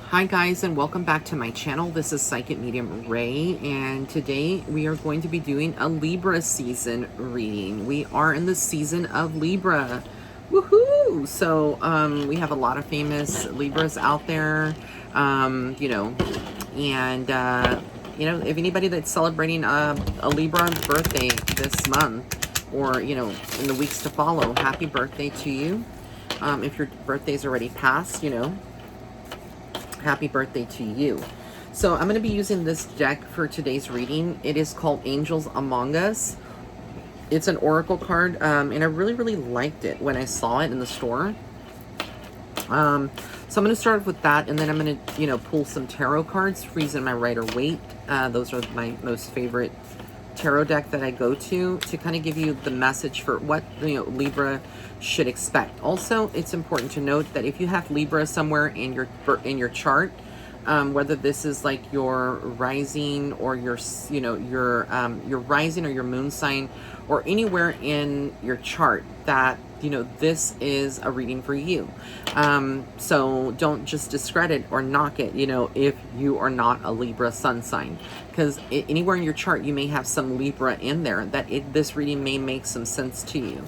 Hi guys, and welcome back to my channel. This is Psychic Medium Ray, and today we are going to be doing a Libra season reading. We are in the season of Libra. Woohoo! So we have a lot of famous Libras out there, and if anybody that's celebrating a Libra birthday this month, or in the weeks to follow, happy birthday to you. If your birthday's already passed, happy birthday to you. So I'm going to be using this deck for today's reading. It is called Angels Among Us. It's an oracle card, and I really liked it when I saw it in the store. So I'm going to start with that, and then I'm going to, pull some tarot cards, Freeze in my Rider-Waite. Those are my most favorite tarot deck that I go to kind of give you the message for what Libra should expect. Also, it's important to note that if you have Libra somewhere in your chart, whether this is like your rising or your rising or your moon sign, or anywhere in your chart, that this is a reading for you. So don't just discredit or knock it, if you are not a Libra sun sign, because anywhere in your chart you may have some Libra in there that this reading may make some sense to you.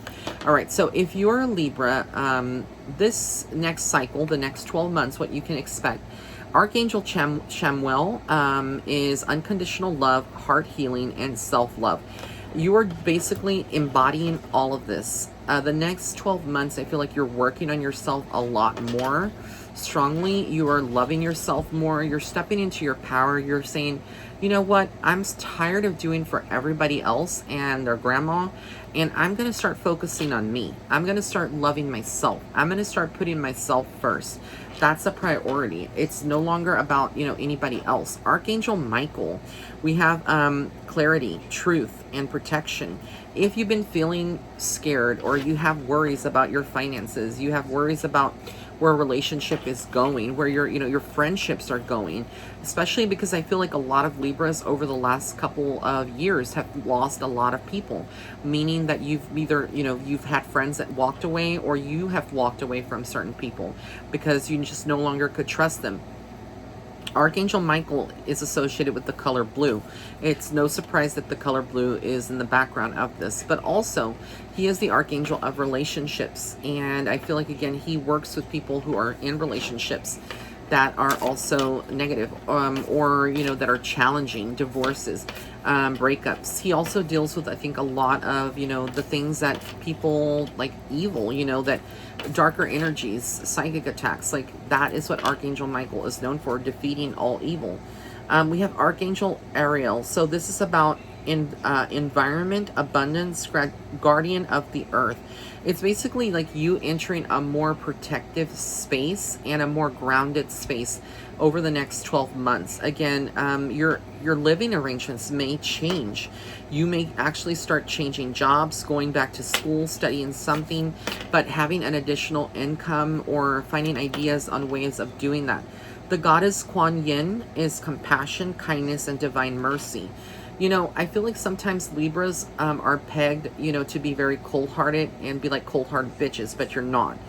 All right, so if you're a Libra, this next cycle, the next 12 months, what you can expect: Archangel Chamuel is unconditional love, heart healing, and self-love. You are basically embodying all of this. The next 12 months, I feel like you're working on yourself a lot more strongly. You are loving yourself more. You're stepping into your power. You're saying, you know what? I'm tired of doing for everybody else and their grandma, and I'm going to start focusing on me. I'm going to start loving myself. I'm going to start putting myself first. That's a priority. It's no longer about, anybody else. Archangel Michael, we have clarity, truth, and protection. If you've been feeling scared, or you have worries about your finances, you have worries about where a relationship is going, where your friendships are going, especially because I feel like a lot of Libras over the last couple of years have lost a lot of people, meaning that you've either, you've had friends that walked away, or you have walked away from certain people because you just no longer could trust them. Archangel Michael is associated with the color blue. It's no surprise that the color blue is in the background of this, but also he is the archangel of relationships. And I feel like, again, he works with people who are in relationships that are also negative, or that are challenging, divorces, breakups. He also deals with, I think, a lot of the things that people like evil, that darker energies, psychic attacks. Like, that is what Archangel Michael is known for, defeating all evil. We have Archangel Ariel. So this is about environment, abundance, guardian of the earth. It's basically like you entering a more protective space and a more grounded space over the next 12 months. Again, your living arrangements may change. You may actually start changing jobs, going back to school, studying something, but having an additional income or finding ideas on ways of doing that. The goddess Kuan Yin is compassion, kindness, and divine mercy. I feel like sometimes Libras are pegged, to be very cold-hearted and be like cold-hearted bitches, but you're not.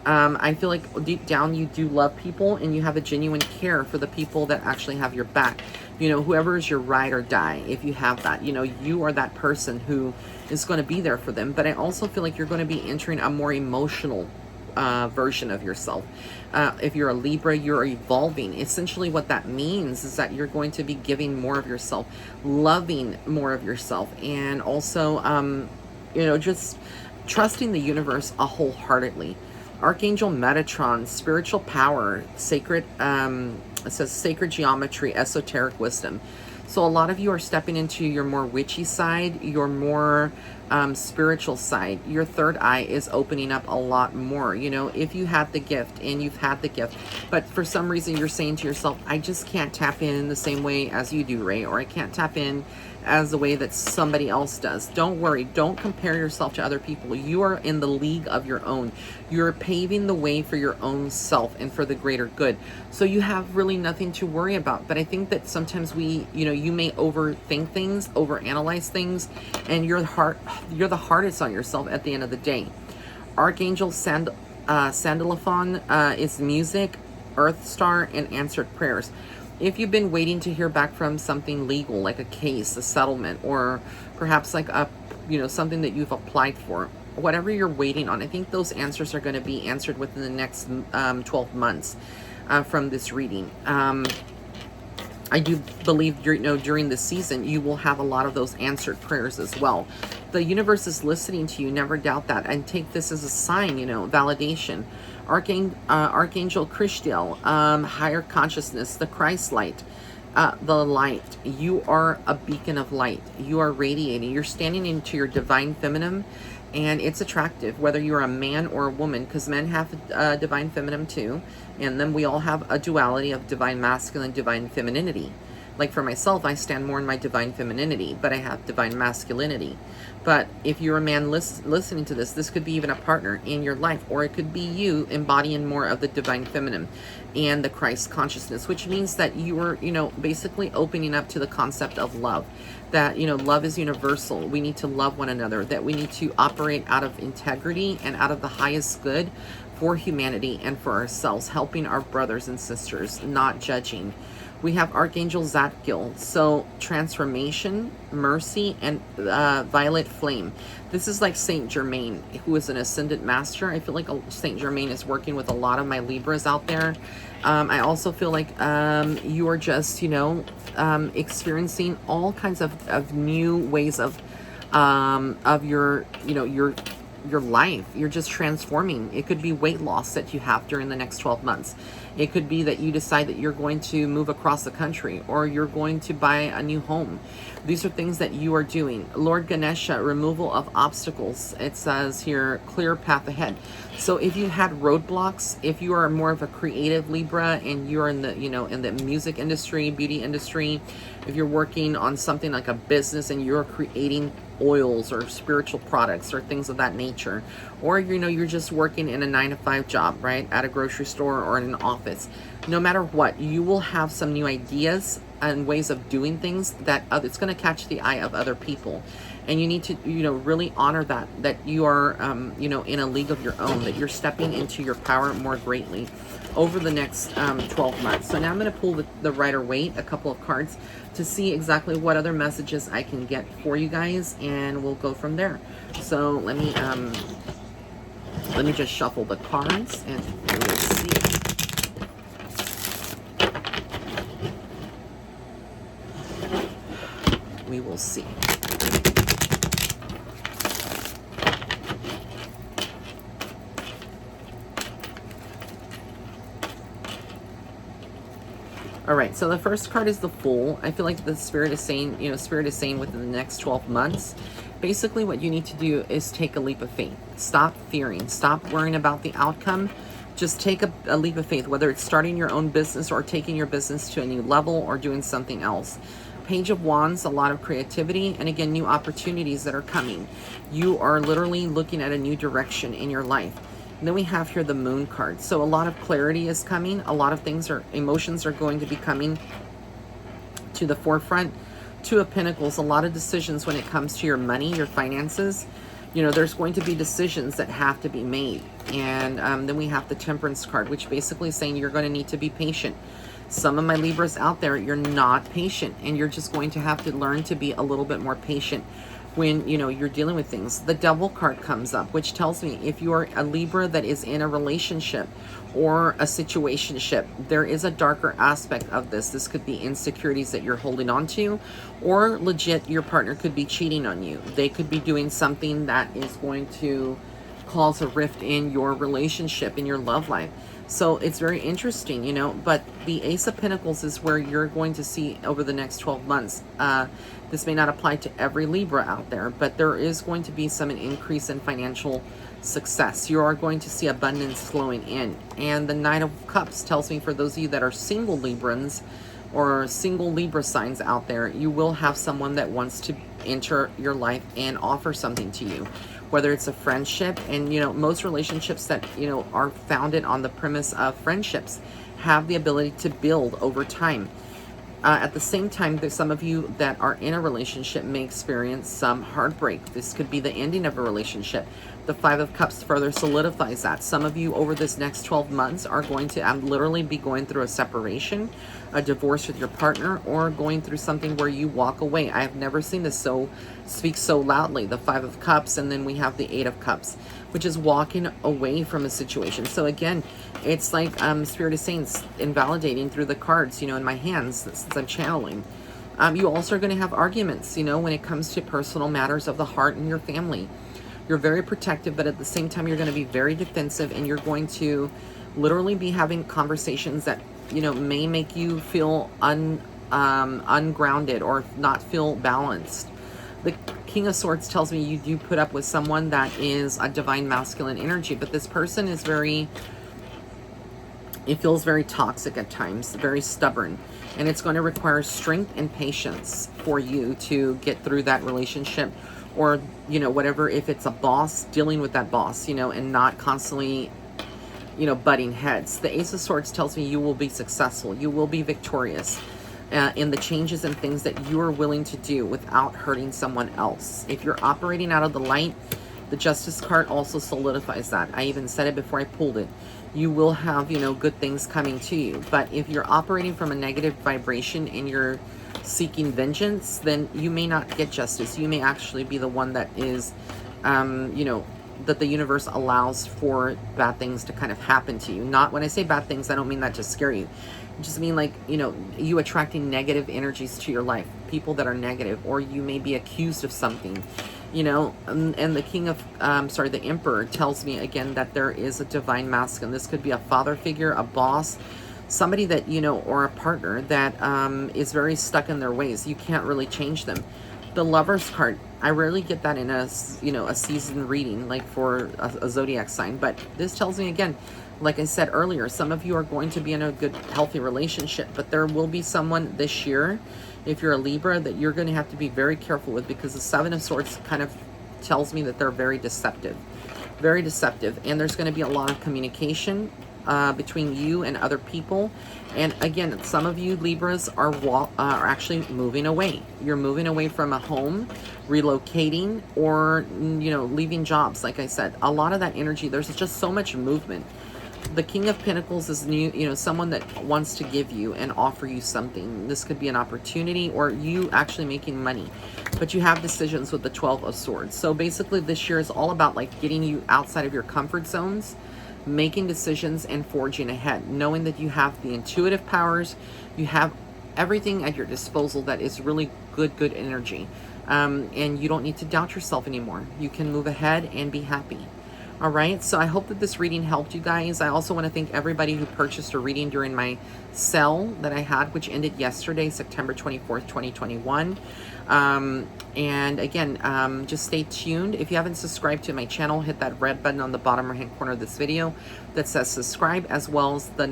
I feel like deep down you do love people, and you have a genuine care for the people that actually have your back. Whoever is your ride or die, if you have that, you are that person who is going to be there for them. But I also feel like you're going to be entering a more emotional version of yourself. If you're a Libra, you're evolving. Essentially what that means is that you're going to be giving more of yourself, loving more of yourself, and also just trusting the universe wholeheartedly. Archangel Metatron, spiritual power, sacred, it says sacred geometry, esoteric wisdom. So a lot of you are stepping into your more witchy side, your more spiritual side. Your third eye is opening up a lot more. If you had the gift, and you've had the gift, but for some reason you're saying to yourself, I just can't tap in the same way as you do, Ray, or I can't tap in as the way that somebody else does. Don't worry. Don't compare yourself to other people. You are in the league of your own. You're paving the way for your own self and for the greater good. So you have really nothing to worry about. But I think that sometimes you may overthink things, overanalyze things, and you're the hardest on yourself at the end of the day. Archangel Sandalphon is music, Earth Star, and answered prayers. If you've been waiting to hear back from something legal, like a case, a settlement, or perhaps like a, something that you've applied for, whatever you're waiting on, I think those answers are going to be answered within the next 12 months from this reading. I do believe during this season, you will have a lot of those answered prayers as well. The universe is listening to you. Never doubt that. And take this as a sign, validation. Archangel Christiel, higher consciousness, the Christ light, the light. You are a beacon of light. You are radiating. You're standing into your divine feminine, and it's attractive, whether you're a man or a woman, because men have divine feminine too. And then we all have a duality of divine masculine, divine femininity. Like for myself, I stand more in my divine femininity, but I have divine masculinity. But if you're a man listening to this, this could be even a partner in your life, or it could be you embodying more of the divine feminine and the Christ consciousness, which means that you are, basically opening up to the concept of love. That, love is universal. We need to love one another, that we need to operate out of integrity and out of the highest good for humanity and for ourselves, helping our brothers and sisters, not judging. We have Archangel Zadkiel, so transformation, mercy, and violet flame. This is like Saint Germain, who is an ascendant master. I feel like Saint Germain is working with a lot of my Libras out there. I also feel like you are just, experiencing all kinds of new ways of your, your life. You're just transforming. It could be weight loss that you have during the next 12 months. It could be that you decide that you're going to move across the country, or you're going to buy a new home. These are things that you are doing. Lord Ganesha, removal of obstacles. It says here, clear path ahead. So if you had roadblocks, if you are more of a creative Libra and you're in the, in the music industry, beauty industry, if you're working on something like a business and you're creating oils or spiritual products or things of that nature, or you're just working in a 9-to-5 job, right, at a grocery store or in an office, no matter what, you will have some new ideas and ways of doing things that it's going to catch the eye of other people. And you need to, really honor that you are, in a league of your own, that you're stepping into your power more greatly over the next 12 months. So now I'm going to pull the Rider-Waite, a couple of cards, to see exactly what other messages I can get for you guys, and we'll go from there. So let me just shuffle the cards, and we'll see. We will see. All right, so the first card is the Fool. I feel like the Spirit is saying, Spirit is saying within the next 12 months, basically what you need to do is take a leap of faith. Stop fearing. Stop worrying about the outcome. Just take a leap of faith, whether it's starting your own business or taking your business to a new level or doing something else. Page of Wands, a lot of creativity, and again, new opportunities that are coming. You are literally looking at a new direction in your life. And then we have here the Moon card. So a lot of clarity is coming. A lot of emotions are going to be coming to the forefront. Two of Pentacles, a lot of decisions when it comes to your money, your finances. There's going to be decisions that have to be made. And then we have the Temperance card, which basically is saying you're going to need to be patient. Some of my Libras out there, you're not patient, and you're just going to have to learn to be a little bit more patient when you're dealing with things. The Devil card comes up, which tells me if you are a Libra that is in a relationship or a situationship, there is a darker aspect of this. This could be insecurities that you're holding on to, or legit your partner could be cheating on you. They could be doing something that is going to cause a rift in your relationship, in your love life. So it's very interesting, but the Ace of Pentacles is where you're going to see over the next 12 months. This may not apply to every Libra out there, but there is going to be an increase in financial success. You are going to see abundance flowing in. And the Knight of Cups tells me for those of you that are single Librans or single Libra signs out there, you will have someone that wants to enter your life and offer something to you. Whether it's a friendship, and most relationships that are founded on the premise of friendships have the ability to build over time. At the same time, there's some of you that are in a relationship may experience some heartbreak. This could be the ending of a relationship. The Five of Cups further solidifies that. Some of you over this next 12 months are going to literally be going through a separation, a divorce with your partner, or going through something where you walk away. I have never seen this speak so loudly. The Five of Cups, and then we have the Eight of Cups, which is walking away from a situation. So again, it's like Spirit is saying, invalidating through the cards, in my hands, since I'm channeling. You also are going to have arguments, when it comes to personal matters of the heart and your family. You're very protective, but at the same time, you're going to be very defensive, and you're going to literally be having conversations that, may make you feel ungrounded or not feel balanced. The King of Swords tells me you do put up with someone that is a divine masculine energy, but this person is it feels very toxic at times, very stubborn, and it's going to require strength and patience for you to get through that relationship, or, whatever, if it's a boss, dealing with that boss, and not constantly, butting heads. The Ace of Swords tells me you will be successful. You will be victorious in the changes and things that you are willing to do without hurting someone else. If you're operating out of the light, the Justice card also solidifies that. I even said it before I pulled it. You will have, good things coming to you. But if you're operating from a negative vibration and you're seeking vengeance, then you may not get justice. You may actually be the one that is, that the universe allows for bad things to kind of happen to you. Not, when I say bad things, I don't mean that to scare you. I just mean like, you attracting negative energies to your life, people that are negative, or you may be accused of something, and the the Emperor tells me again that there is a divine masculine. This could be a father figure, a boss, somebody that, or a partner that is very stuck in their ways. You can't really change them. The Lover's card, I rarely get that in a season reading, like for a zodiac sign, but this tells me again, like I said earlier, some of you are going to be in a good, healthy relationship, but there will be someone this year, if you're a Libra, that you're going to have to be very careful with, because the Seven of Swords kind of tells me that they're very deceptive, and there's going to be a lot of communication between you and other people. And again, some of you Libras are actually moving away. You're moving away from a home, relocating, or leaving jobs. Like I said, a lot of that energy, there's just so much movement. The King of Pentacles is new, someone that wants to give you and offer you something. This could be an opportunity, or you actually making money, but you have decisions with the 12 of Swords. So basically this year is all about like getting you outside of your comfort zones, making decisions, and forging ahead, knowing that you have the intuitive powers, you have everything at your disposal that is really good energy, and you don't need to doubt yourself anymore. You can move ahead and be happy. All right, so I hope that this reading helped you guys. I also want to thank everybody who purchased a reading during my sale that I had, which ended yesterday, September 24th, 2021. And again, just stay tuned. If you haven't subscribed to my channel, hit that red button on the bottom right hand corner of this video that says subscribe, as well as the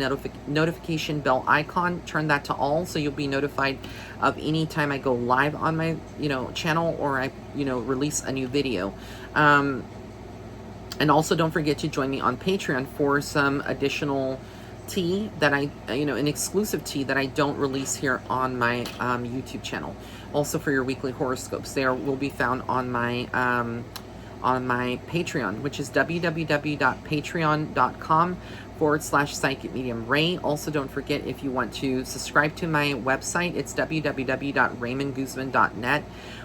notification bell icon. Turn that to all, so you'll be notified of any time I go live on my channel, or I release a new video. And also don't forget to join me on Patreon for some additional tea that an exclusive tea that I don't release here on my YouTube channel. Also for your weekly horoscopes, they will be found on my Patreon, which is www.patreon.com/psychic medium Ray. Also, don't forget, if you want to subscribe to my website, it's www.raymondguzman.net.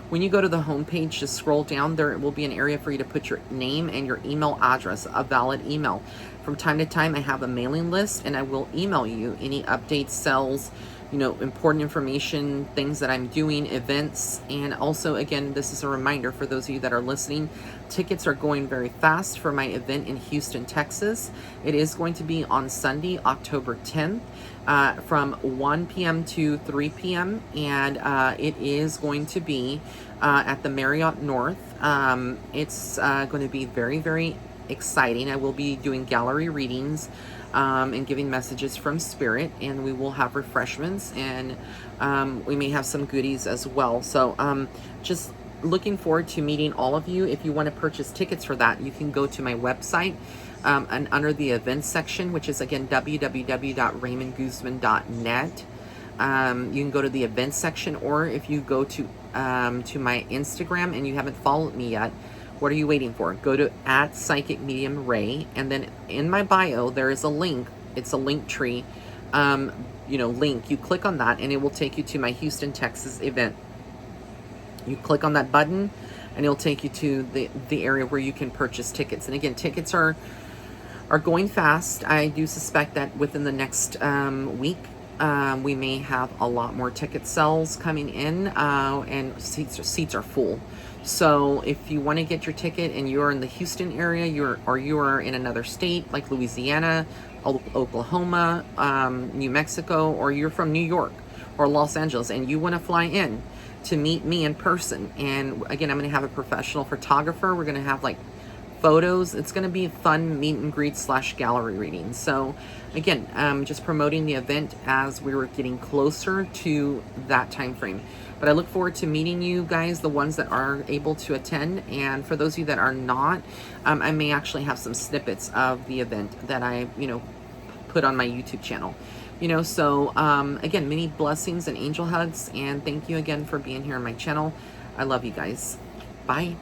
When you go to the homepage, just scroll down. There will be an area for you to put your name and your email address, a valid email. From time to time, I have a mailing list, and I will email you any updates, sales, important information, things that I'm doing, events. And also, again, this is a reminder for those of you that are listening, tickets are going very fast for my event in Houston, Texas. It is going to be on Sunday, October 10th. From 1 p.m. to 3 p.m. and it is going to be at the Marriott North. It's going to be very, very exciting. I will be doing gallery readings and giving messages from Spirit, and we will have refreshments, and we may have some goodies as well. So just looking forward to meeting all of you. If you want to purchase tickets for that, you can go to my website. And under the events section, which is again www.raymondguzman.net, you can go to the events section, or if you go to my Instagram and you haven't followed me yet, What are you waiting for? Go to @PsychicMediumRay, and then in my bio there is a link. It's a link tree, link. You click on that, and it will take you to my Houston, Texas event. You click on that button, and it'll take you to the area where you can purchase tickets. And again, tickets are going fast. I do suspect that within the next week, we may have a lot more ticket sales coming in, and seats are full. So if you want to get your ticket and you're in the Houston area, you are in another state like Louisiana, Oklahoma, New Mexico, or you're from New York or Los Angeles, and you want to fly in to meet me in person. And again, I'm going to have a professional photographer. We're going to have like photos. It's going to be a fun meet and greet / gallery reading. So again, just promoting the event as we were getting closer to that time frame. But I look forward to meeting you guys, the ones that are able to attend. And for those of you that are not, I may actually have some snippets of the event that I, put on my YouTube channel. So again, many blessings and angel hugs. And thank you again for being here on my channel. I love you guys. Bye.